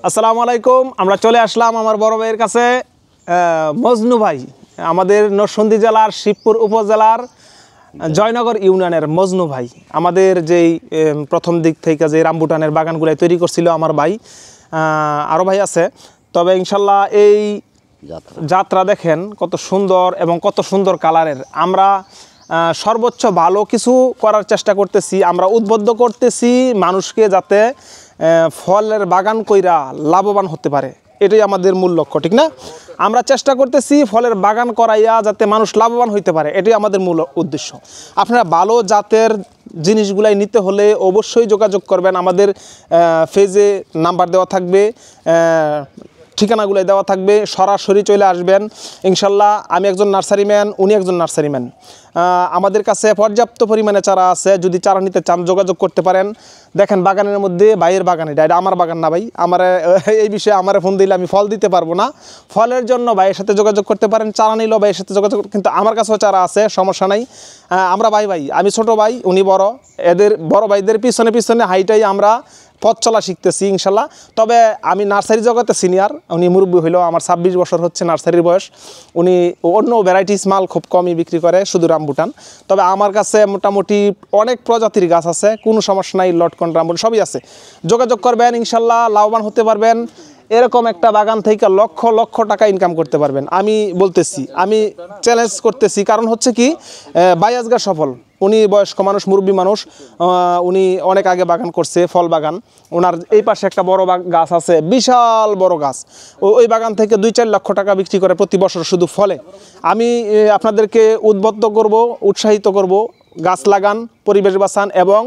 আসসালামু আলাইকুম। আমরা চলে আসলাম আমার বড় ভাইয়ের কাছে। মজনু ভাই আমাদের নরসিংদী জেলার শিবপুর উপজেলার জয়নগর ইউনিয়নের মজনু ভাই আমাদের যেই প্রথম দিক থেকে যে রামবুটানের বাগানগুলো তৈরি করছিল আমার ভাই, আরও ভাই আছে। তবে ইনশাল্লাহ এই যাত্রা দেখেন কত সুন্দর এবং কত সুন্দর কালারের। আমরা সর্বোচ্চ ভালো কিছু করার চেষ্টা করতেছি, আমরা উদ্বুদ্ধ করতেছি মানুষকে যাতে ফলের বাগান কইরা লাভবান হতে পারে, এটাই আমাদের মূল লক্ষ্য, ঠিক না? আমরা চেষ্টা করতেছি ফলের বাগান করাইয়া যাতে মানুষ লাভবান হইতে পারে, এটাই আমাদের মূল উদ্দেশ্য। আপনারা ভালো জাতের জিনিসগুলাই নিতে হলে অবশ্যই যোগাযোগ করবেন। আমাদের পেজে নাম্বার দেওয়া থাকবে, ঠিকানাগুলো দেওয়া থাকবে, সরাসরি চলে আসবেন ইনশাল্লাহ। আমি একজন নার্সারিম্যান, উনি একজন নার্সারিম্যান। আমাদের কাছে পর্যাপ্ত পরিমাণে চারা আছে, যদি চারা নিতে চান যোগাযোগ করতে পারেন। দেখেন বাগানের মধ্যে ভাইয়ের বাগান, এটা আমার বাগান না ভাই। আমার এই বিষয়ে আমার ফোন দিলে আমি ফল দিতে পারবো না। ফলের জন্য ভাইয়ের সাথে যোগাযোগ করতে পারেন, চারা নিলেও ভাইয়ের সাথে যোগাযোগ, কিন্তু আমার কাছেও চারা আছে, সমস্যা নাই। আমরা ভাই আমি ছোট ভাই, উনি বড়। এদের বড় ভাইদের পিছনে পিছনে হাইটাই আমরা পথ চলা শিখতেছি ইনশাল্লাহ। তবে আমি নার্সারি জগতে সিনিয়র, উনি মুরব্বী হইলেও আমার 26 বছর হচ্ছে নার্সারির বয়স। উনি অন্য ভ্যারাইটিস মাল খুব কমই বিক্রি করে, শুধু রামবুটান। তবে আমার কাছে মোটামুটি অনেক প্রজাতির গাছ আছে, কোনো সমস্যা নাই, লটকন রামবুটান সবই আছে। যোগাযোগ করবেন ইনশাল্লাহ, লাভবান হতে পারবেন। এরকম একটা বাগান থেকে লক্ষ লক্ষ টাকা ইনকাম করতে পারবেন, আমি বলতেছি, আমি চ্যালেঞ্জ করতেছি। কারণ হচ্ছে কি, বায়াজগা সফল, উনি বয়স্ক মানুষ, মুরব্বী মানুষ, উনি অনেক আগে বাগান করছে, ফল বাগান। ওনার এই পাশে একটা বড় গাছ আছে, বিশাল বড় গাছ। ওই বাগান থেকে 2-4 লক্ষ টাকা বিক্রি করে প্রতি বছর শুধু ফলে। আমি আপনাদেরকে উদ্বুদ্ধ করব, উৎসাহিত করব, গাছ লাগান, পরিবেশ বাঁচান এবং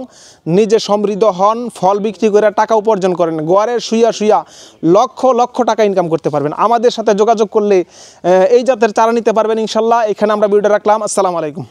নিজে সমৃদ্ধ হন, ফল বিক্রি করে টাকা উপার্জন করেন। গোয়ারে শুইয়া শুইয়া লক্ষ লক্ষ টাকা ইনকাম করতে পারবেন। আমাদের সাথে যোগাযোগ করলে এই জাতের চারা নিতে পারবেন ইনশাল্লাহ। এখানে আমরা ভিডিও রাখলাম। আসসালামু আলাইকুম।